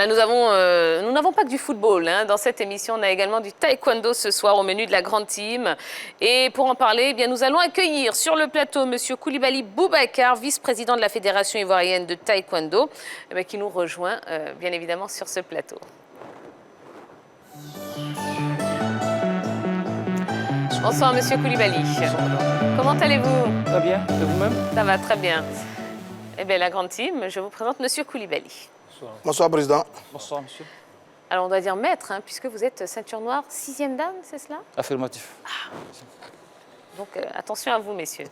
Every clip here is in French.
Voilà, nous n'avons pas que du football. Dans cette émission, on a également du taekwondo ce soir au menu de la grande team. Et pour en parler, eh bien, nous allons accueillir sur le plateau M. Koulibaly Boubacar, vice-président de la Fédération ivoirienne de taekwondo, qui nous rejoint bien évidemment sur ce plateau. Bonsoir M. Koulibaly. Comment allez-vous? Très bien, et vous-même? Ça va très bien. Eh bien, la grande team, je vous présente M. Koulibaly. Bonsoir. Bonsoir, Président. Bonsoir, monsieur. Alors, on doit dire maître, puisque vous êtes ceinture noire 6e dan, c'est cela? Affirmatif. Ah. Donc, attention à vous, messieurs.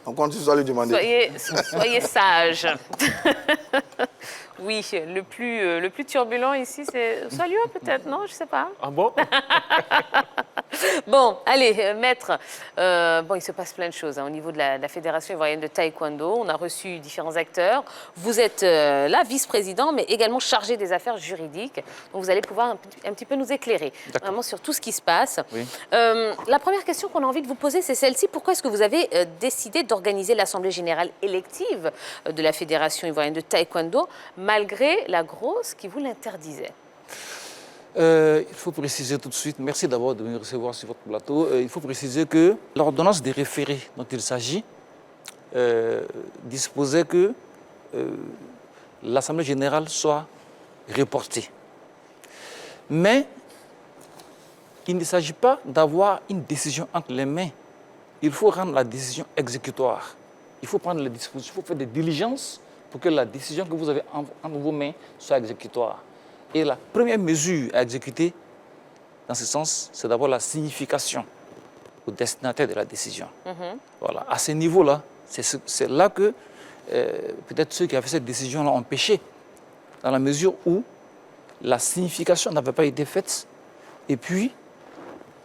On continue à lui demander. Soyez sages. Oui, le plus turbulent ici, c'est Salio, peut-être, non? Je ne sais pas. Ah bon? Bon, allez, maître. Bon, il se passe plein de choses au niveau de la Fédération ivoirienne de taekwondo. On a reçu différents acteurs. Vous êtes là, vice-président, mais également chargé des affaires juridiques. Donc, vous allez pouvoir un petit peu nous éclairer vraiment sur tout ce qui se passe. Oui. La première question qu'on a envie de vous poser, c'est celle-ci. Pourquoi est-ce que vous avez décidé d'organiser l'Assemblée générale élective de la Fédération ivoirienne de taekwondo, malgré la grosse qui vous l'interdisait? Il faut préciser tout de suite, merci d'abord de me recevoir sur votre plateau. Il faut préciser que l'ordonnance des référés dont il s'agit disposait que l'Assemblée générale soit reportée. Mais il ne s'agit pas d'avoir une décision entre les mains. Il faut rendre la décision exécutoire. Il faut prendre les dispositions, il faut faire des diligences pour que la décision que vous avez entre vos mains soit exécutoire. Et la première mesure à exécuter dans ce sens, c'est d'abord la signification au destinataire de la décision. Voilà. À ce niveau-là, c'est là que peut-être ceux qui avaient fait cette décision-là ont péché, dans la mesure où la signification n'avait pas été faite et puis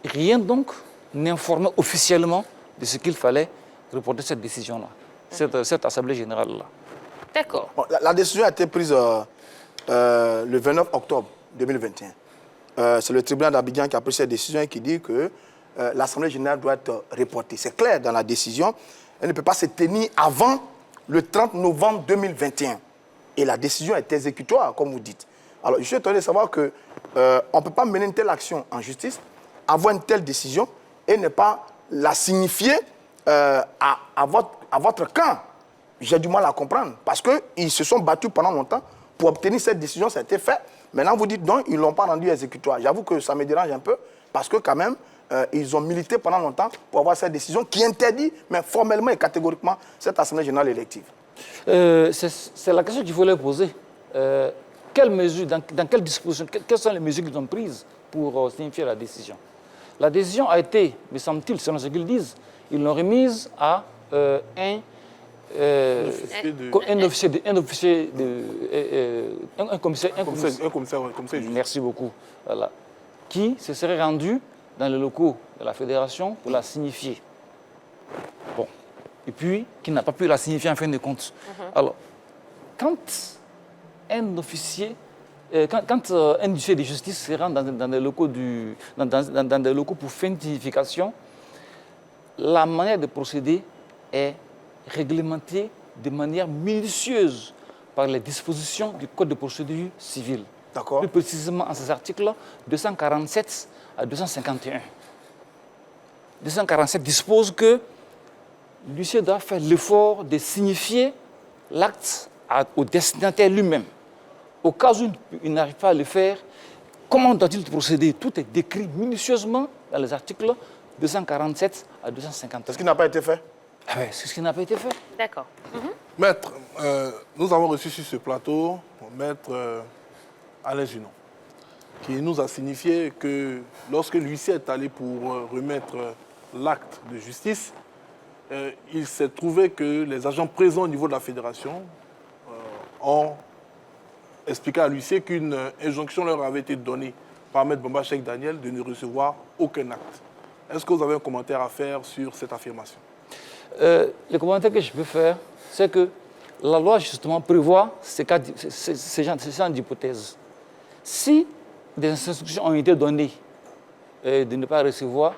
rien donc n'informait officiellement de ce qu'il fallait reporter cette décision-là, cette Assemblée générale-là. D'accord. Bon, la décision a été prise le 29 octobre 2021. C'est le tribunal d'Abidjan qui a pris cette décision et qui dit que l'Assemblée générale doit être reportée. C'est clair dans la décision. Elle ne peut pas se tenir avant le 30 novembre 2021. Et la décision est exécutoire, comme vous dites. Alors, je suis étonné de savoir qu'on ne peut pas mener une telle action en justice, avoir une telle décision et ne pas la signifier à votre camp. J'ai du mal à comprendre. Parce qu'ils se sont battus pendant longtemps pour obtenir cette décision, ça a été fait. Maintenant, vous dites non, ils ne l'ont pas rendu exécutoire. J'avoue que ça me dérange un peu parce que quand même, ils ont milité pendant longtemps pour avoir cette décision qui interdit, mais formellement et catégoriquement, cette Assemblée générale élective. C'est la question qu'il faut leur poser. Quelles mesures, dans quelles dispositions, quelles sont les mesures qu'ils ont prises pour signifier la décision? La décision a été, me semble-t-il, selon ce qu'ils disent, ils l'ont remise à un commissaire. Merci beaucoup. Voilà. Qui se serait rendu dans les locaux de la fédération pour la signifier. Bon. Et puis, qui n'a pas pu la signifier en fin de compte. Alors, quand un officier, quand un huissier de justice se rend dans des locaux dans des locaux pour fin de signification, la manière de procéder est réglementée de manière minutieuse par les dispositions du Code de procédure civile. D'accord. Plus précisément en ces articles 247 à 251. 247 dispose que l'huissier doit faire l'effort de signifier l'acte au destinataire lui-même. Au cas où il n'arrive pas à le faire, comment doit-il procéder? Tout est décrit minutieusement dans les articles 247 à 251. C'est ce qui n'a pas été fait? Ah ouais, c'est ce qui n'a pas été fait. D'accord. Maître, nous avons reçu sur ce plateau Maître Alain Junon, qui nous a signifié que lorsque l'huissier est allé pour remettre l'acte de justice, il s'est trouvé que les agents présents au niveau de la fédération ont expliqué à l'huissier qu'une injonction leur avait été donnée par Maître Bamba Cheikh Daniel de ne recevoir aucun acte. Est-ce que vous avez un commentaire à faire sur cette affirmation? Le commentaire que je peux faire, c'est que la loi, justement, prévoit ces genre d'hypothèses. Si des instructions ont été données de ne pas recevoir,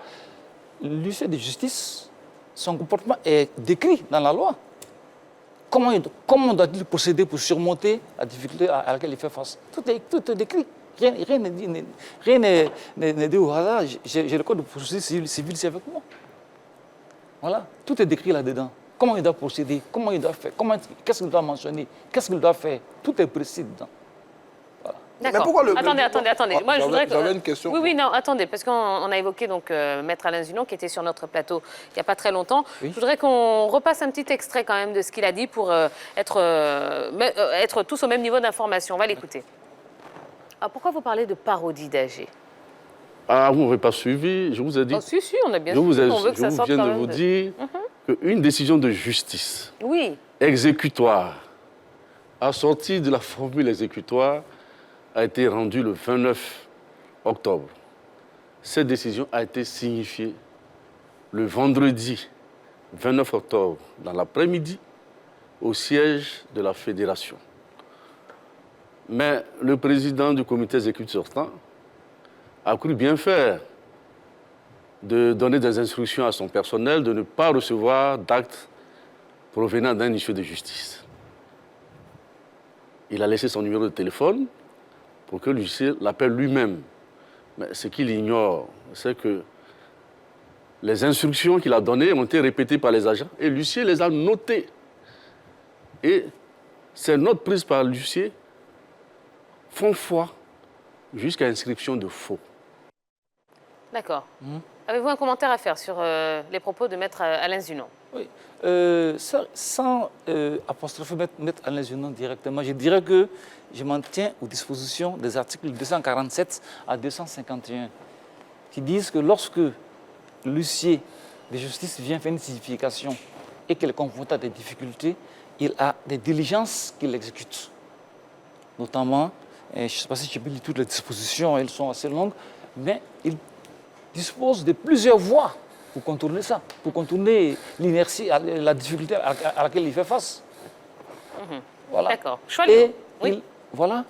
l'huissier de justice, son comportement est décrit dans la loi. comment doit-il procéder pour surmonter la difficulté à laquelle il fait face? Tout est décrit. Rien n'est dit au hasard. J'ai le code de procédure civile ici avec moi. Voilà, tout est décrit là-dedans. Comment il doit procéder, comment il doit faire, qu'est-ce qu'il doit mentionner, qu'est-ce qu'il doit faire. Tout est précis dedans. Voilà. D'accord. Attendez. Moi, je voudrais J'avais une question. Oui, non, attendez, parce qu'on a évoqué donc Maître Alain Zunon qui était sur notre plateau il n'y a pas très longtemps. Oui. Je voudrais qu'on repasse un petit extrait quand même de ce qu'il a dit pour être tous au même niveau d'information. On va l'écouter. Alors, pourquoi vous parlez de parodie d'AG? Ah, vous n'avez pas suivi, je vous ai dit. Oh, si, on a bien je vous, suivi, on veut que ça sorte viens quand de même vous dire qu'une décision de justice Oui, exécutoire, assortie de la formule exécutoire, a été rendue le 29 octobre. Cette décision a été signifiée le vendredi 29 octobre, dans l'après-midi, au siège de la Fédération. Mais le président du comité exécutif sortant a cru bien faire de donner des instructions à son personnel de ne pas recevoir d'actes provenant d'un huissier de justice. Il a laissé son numéro de téléphone pour que l'huissier l'appelle lui-même. Mais ce qu'il ignore, c'est que les instructions qu'il a données ont été répétées par les agents et l'huissier les a notées. Et ces notes prises par l'huissier font foi jusqu'à inscription de faux. d'accord. Avez-vous un commentaire à faire sur les propos de Maître Alain Zunon? Oui. Sans apostropher Maître Alain Zunon directement, je dirais que je m'en tiens aux dispositions des articles 247 à 251 qui disent que lorsque l'huissier de justice vient faire une signification et qu'il est confronté à des difficultés, il a des diligences qu'il exécute. Notamment, je ne sais pas si je peux lire toutes les dispositions, elles sont assez longues, mais il dispose de plusieurs voies pour contourner ça, pour contourner l'inertie, la difficulté à laquelle il fait face. Voilà. D'accord. Et, Oui. voilà.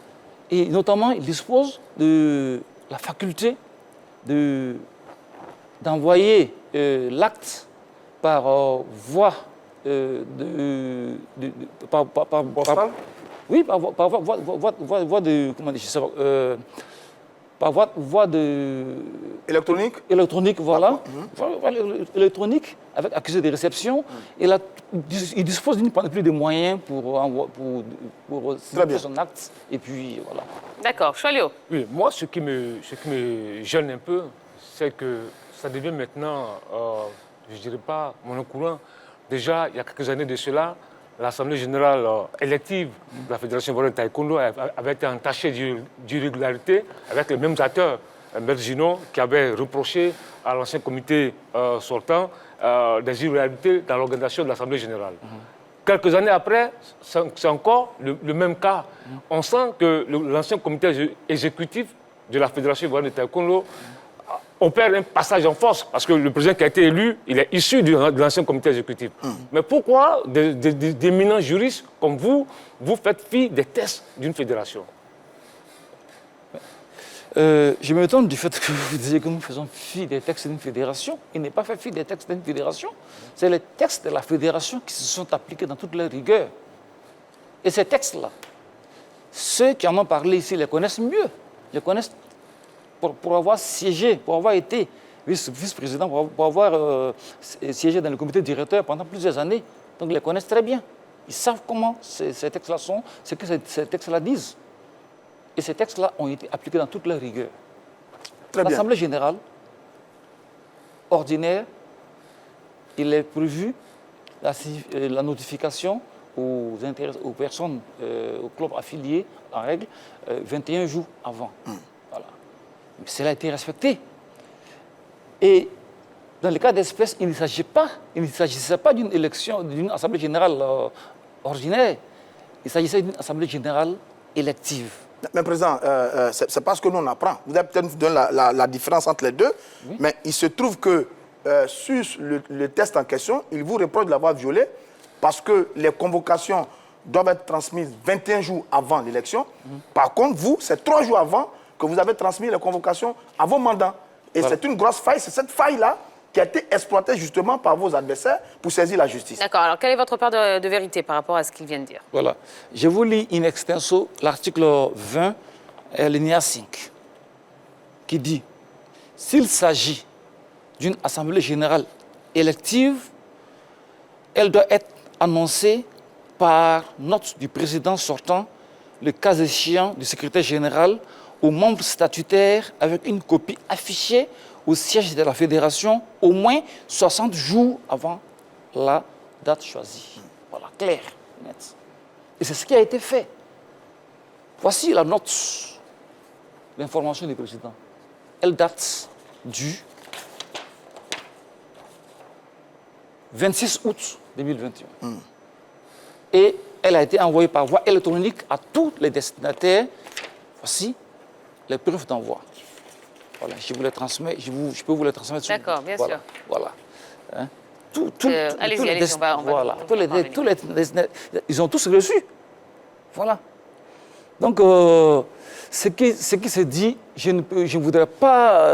Et notamment, il dispose de la faculté d'envoyer l'acte par voie Postal? oui, par voie de comment dire, je sais pas, par voie de Électronique. voilà. Voilà, électronique, avec accusé de réception. Et là, il dispose d'une panoplie de moyens pour signifier son acte. Et puis, voilà. D'accord. Choilio. Oui, moi, ce qui me gêne un peu, c'est que ça devient maintenant, je ne dirais pas monocourant. Déjà, il y a quelques années de cela, l'Assemblée générale élective de la Fédération ivoirienne de taekwondo avait été entachée d'irrégularités avec les mêmes acteurs. Maître Zunon qui avait reproché à l'ancien comité sortant des irrégularités dans l'organisation de l'Assemblée générale. Quelques années après, c'est encore le même cas. On sent que l'ancien comité exécutif de la Fédération ivoirienne de taekwondo opère un passage en force, parce que le président qui a été élu, il est issu de l'ancien comité exécutif. Mais pourquoi d'éminents juristes comme vous faites fi des tests d'une fédération? Je m'étonne du fait que vous disiez que nous faisons fi des textes d'une fédération. Il n'est pas fait fi des textes d'une fédération. C'est les textes de la fédération qui se sont appliqués dans toute leur rigueur. Et ces textes-là, ceux qui en ont parlé ici les connaissent mieux. Les connaissent pour avoir siégé, pour avoir été vice-président, pour avoir siégé dans le comité directeur pendant plusieurs années. Donc ils les connaissent très bien. Ils savent comment ces textes-là sont, ce que ces textes-là disent. Et ces textes-là ont été appliqués dans toute leur rigueur. L'Assemblée générale, ordinaire, il est prévu la notification aux personnes, aux clubs affiliés, en règle, 21 jours avant. Voilà. Mais cela a été respecté. Et dans le cas d'espèce, il ne s'agissait pas d'une élection, d'une assemblée générale ordinaire. Il s'agissait d'une assemblée générale élective. Mais Président, c'est pas ce que nous on apprend. Vous avez peut-être donné la différence entre les deux, oui. Mais il se trouve que sur le test en question, il vous reproche de l'avoir violé parce que les convocations doivent être transmises 21 jours avant l'élection. Par contre, vous, c'est 3 jours avant que vous avez transmis les convocations à vos mandats. Et voilà. C'est une grosse faille, c'est cette faille-là qui a été exploité justement par vos adversaires pour saisir la justice. D'accord. Alors, quelle est votre part de vérité par rapport à ce qu'il vient de dire? Voilà. Je vous lis in extenso l'article 20, alinéa 5, qui dit « S'il s'agit d'une assemblée générale élective, elle doit être annoncée par note du président sortant, le cas échéant du secrétaire général, aux membres statutaires avec une copie affichée au siège de la fédération au moins 60 jours avant la date choisie. » Voilà, clair, net. Et c'est ce qui a été fait. Voici la note d'information du président. Elle date du 26 août 2021. Et elle a été envoyée par voie électronique à tous les destinataires. Voici les preuves d'envoi. Voilà, je vous les transmets, je peux vous les transmettre. D'accord, bien voilà, sûr. Voilà. Hein? Allez-y, on va voilà. tous les Ils ont tous reçu. Voilà. Donc, ce qui se dit, je ne voudrais pas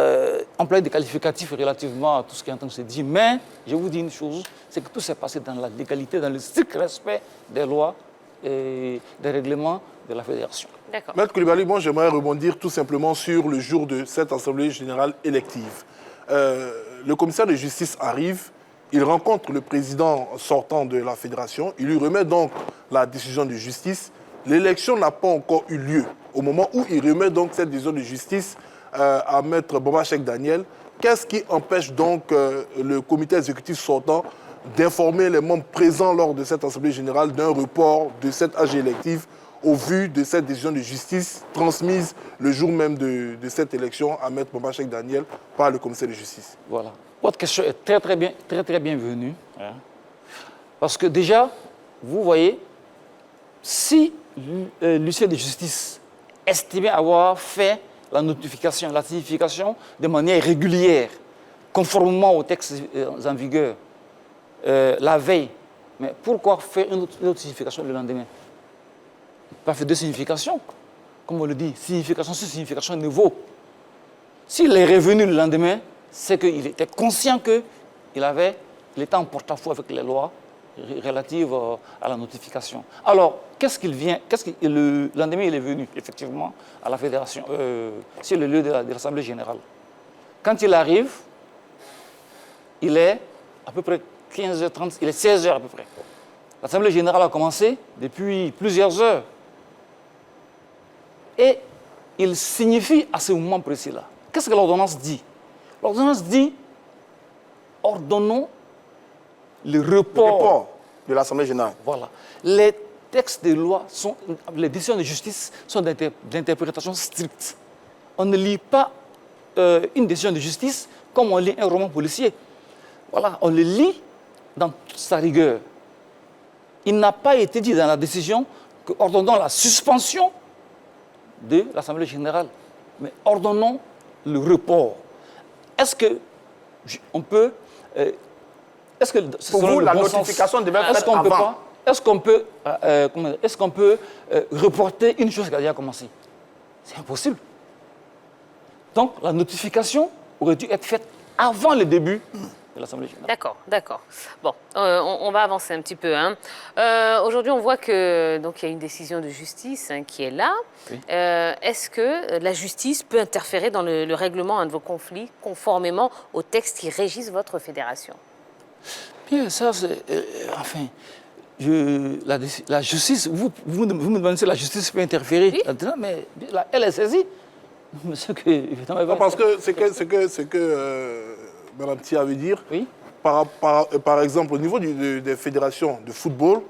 employer des qualificatifs relativement à tout ce qui est en train de se dire, mais je vous dis une chose, c'est que tout s'est passé dans la légalité, dans le strict respect des lois et des règlements de la fédération. D'accord. Maître Coulibaly, moi j'aimerais rebondir tout simplement sur le jour de cette Assemblée générale élective. Le commissaire de justice arrive, il rencontre le président sortant de la fédération, il lui remet donc la décision de justice. L'élection n'a pas encore eu lieu. Au moment où il remet donc cette décision de justice à Maître Bombachek Daniel, qu'est-ce qui empêche donc le comité exécutif sortant d'informer les membres présents lors de cette Assemblée générale d'un report de cette AG élective au vu de cette décision de justice transmise le jour même de cette élection à Maître Bombachek Daniel par le commissaire de justice? Voilà. Votre question est très bienvenue. Hein. Parce que déjà, vous voyez, si l'huissier de justice estimait avoir fait la notification, la signification de manière régulière, conformément aux textes en vigueur, la veille, mais pourquoi faire une autre signification le lendemain? Pas faire deux significations, comme on le dit, signification sur signification ne vaut. S'il est revenu le lendemain, c'est qu'il était conscient qu'il était en porte-à-faux avec les lois relatives à la notification. Alors, le lendemain, il est venu, effectivement, à la fédération, sur le lieu de l'Assemblée générale. Quand il arrive, il est à peu près 15h30, il est 16h à peu près. L'Assemblée générale a commencé depuis plusieurs heures. Et il signifie à ce moment précis-là. Qu'est-ce que l'ordonnance dit? L'ordonnance dit, ordonnons le report de l'Assemblée générale. Voilà. Les textes de loi, les décisions de justice sont d'interprétation stricte. On ne lit pas une décision de justice comme on lit un roman policier. Voilà, on le lit dans toute sa rigueur. Il n'a pas été dit dans la décision que ordonnons la suspension de l'Assemblée générale, mais ordonnons le report. Est-ce que on peut... est-ce que, pour vous, la notification devait être avant? Est-ce qu'on peut reporter une chose qui a déjà commencé? C'est impossible. Donc, la notification aurait dû être faite avant le début de l'Assemblée générale. D'accord, d'accord. Bon, on va avancer un petit peu. Hein. Aujourd'hui, on voit que donc il y a une décision de justice qui est là. Oui. Est-ce que la justice peut interférer dans le règlement de vos conflits conformément aux textes qui régissent votre fédération? Bien, ça, c'est... enfin, la justice, vous me demandez si la justice peut interférer. Oui. Mais elle est saisie. Non, parce que c'est que Mme Tia veut dire, oui. Par exemple, au niveau des fédérations de football,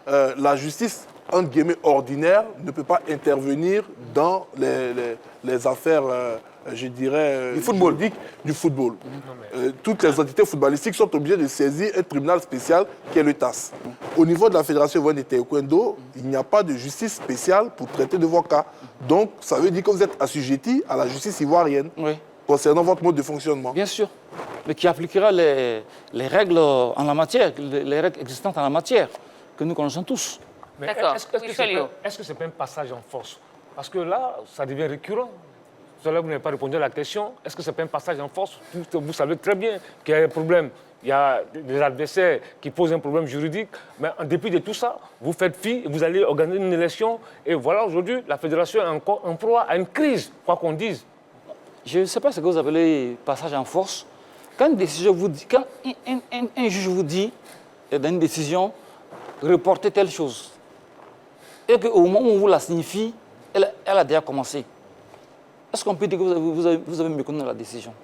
la justice, entre guillemets, ordinaire, ne peut pas intervenir dans les affaires, je dirais, du football. Du football. Toutes les entités footballistiques sont obligées de saisir un tribunal spécial qui est le TAS. Au niveau de la Fédération ivoirienne de taekwondo, il n'y a pas de justice spéciale pour traiter de vos cas. Donc, ça veut dire que vous êtes assujetti à la justice ivoirienne. Oui. Concernant votre mode de fonctionnement. Bien sûr, mais qui appliquera les règles en la matière, les règles existantes en la matière, que nous connaissons tous. D'accord. Est-ce que ce n'est pas un passage en force? Parce que là, ça devient récurrent. tout à l'heure, vous n'avez pas répondu à la question. Est-ce que ce n'est pas un passage en force? Vous savez très bien qu'il y a un problème. Il y a des adversaires qui posent un problème juridique, mais en dépit de tout ça, vous faites fi, vous allez organiser une élection, et voilà, aujourd'hui, la fédération est encore en proie à une crise, quoi qu'on dise. Je ne sais pas ce que vous appelez passage en force. Quand une décision vous dit, quand un juge vous dit, dans une décision, reporter telle chose, et qu'au moment où on vous la signifie, elle a déjà commencé, est-ce qu'on peut dire que vous avez méconnu la décision?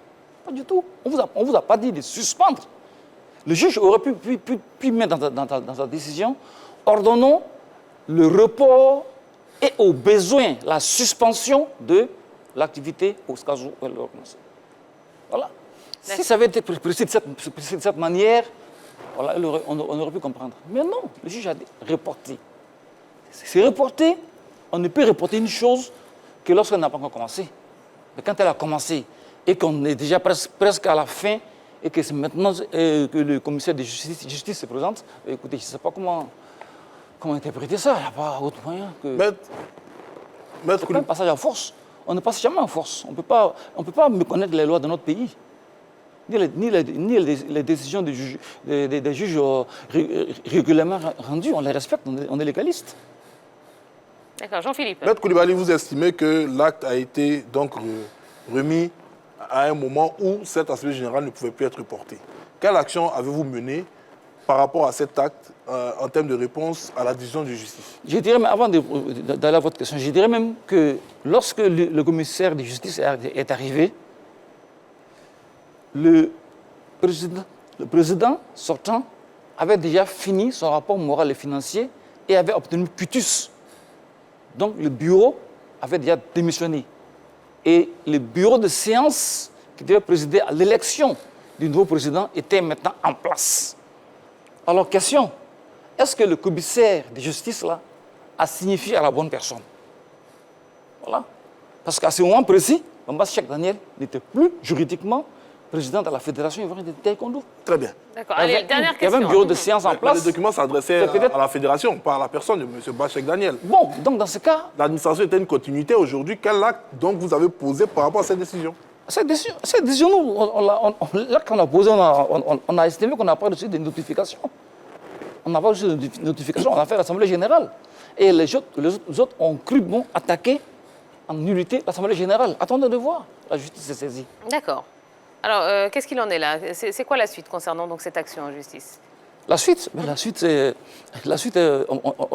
Pas du tout. On ne vous a pas dit de suspendre. Le juge aurait pu mettre dans sa décision, ordonnons le report et au besoin la suspension de l'activité au cas où elle va commencer. Voilà. Si ça avait été précis de cette manière, voilà, on aurait pu comprendre. Mais non, le juge a dit reporter. C'est reporter. On ne peut reporter une chose que lorsqu'elle n'a pas encore commencé. Mais quand elle a commencé et qu'on est déjà presque à la fin, et que c'est maintenant que le commissaire de justice se présente, écoutez, je ne sais pas comment interpréter ça. Il n'y a pas autre moyen que... Maître C'est pas un passage en force. On ne passe jamais en force. On ne peut pas méconnaître les lois de notre pays. Ni les décisions des juges régulièrement rendues. On les respecte, on est légaliste. D'accord, Jean-Philippe. Maître Coulibaly, vous estimez que l'acte a été donc remis à un moment où cette assemblée générale ne pouvait plus être reportée. Quelle action avez-vous menée par rapport à cet acte en termes de réponse à la décision de justice? Je dirais, mais avant d'aller à votre question, je dirais même que lorsque le commissaire de justice est arrivé, le président sortant avait déjà fini son rapport moral et financier et avait obtenu quitus. Donc le bureau avait déjà démissionné. Et le bureau de séance qui devait présider à l'élection du nouveau président était maintenant en place. Alors, question, est-ce que le commissaire de justice là, a signifié à la bonne personne? Voilà. Parce qu'à ce moment précis, Bamba Cheikh Daniel n'était plus juridiquement président de la Fédération ivoirienne de taekwondo. Très bien. D'accord, allez, dernière Il y avait question. un bureau de séance en Mais place. le document s'adressait à la fédération, pas à la personne de M. Bachek Daniel. Bon, donc dans ce cas, L'administration était une continuité aujourd'hui. Quel acte donc vous avez posé par rapport à cette décision? cette décision, nous, là qu'on a posé, on a estimé qu'on n'a pas reçu de notification. On n'a pas reçu de notification, on a fait l'Assemblée générale. Et les autres ont cru bon attaquer en nullité l'Assemblée générale. Attendez de voir, la justice est saisie. D'accord. Alors, qu'est-ce qu'il en est là? C'est quoi la suite concernant donc cette action en justice? La suite, on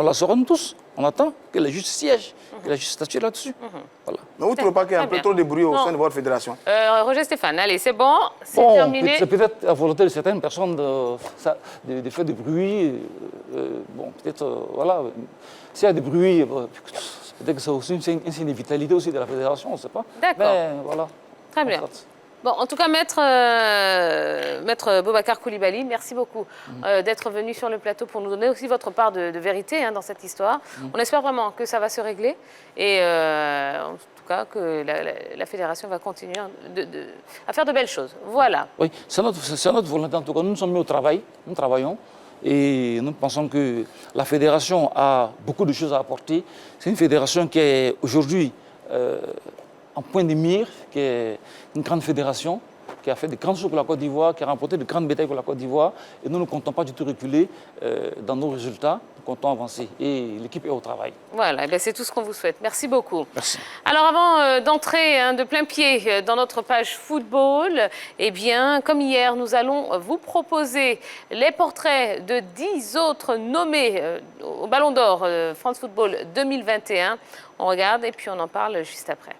la saura nous tous. On attend que les juges siègent, que les juges statuent là-dessus. Voilà. Mais vous ne trouvez pas qu'il y a un Très peu bien. trop de bruit au Non. sein de votre fédération? Roger Stéphane, allez, c'est bon, c'est Bon, terminé. c'est peut-être la volonté de certaines personnes de faire du bruit. Bon, peut-être, voilà. S'il y a du bruit, peut-être que c'est aussi une signe de vitalité aussi de la fédération, on ne sait pas. D'accord. Mais voilà. Très bien. Bon, en tout cas, Maître Boubacar Coulibaly, merci beaucoup d'être venu sur le plateau pour nous donner aussi votre part de vérité dans cette histoire. On espère vraiment que ça va se régler et en tout cas que la fédération va continuer à faire de belles choses. Voilà. Oui, c'est notre volonté en tout cas. Nous nous sommes mis au travail, nous travaillons et nous pensons que la fédération a beaucoup de choses à apporter. C'est une fédération qui est aujourd'hui en point de mire, qui est une grande fédération, qui a fait de grandes choses pour la Côte d'Ivoire, qui a remporté de grandes batailles pour la Côte d'Ivoire. Et nous ne comptons pas du tout reculer dans nos résultats, nous comptons avancer. Et l'équipe est au travail. Voilà, eh c'est tout ce qu'on vous souhaite. Merci beaucoup. Merci. Alors avant d'entrer de plein pied dans notre page football, eh bien, comme hier, nous allons vous proposer les portraits de 10 autres nommés au Ballon d'Or France Football 2021. On regarde et puis on en parle juste après.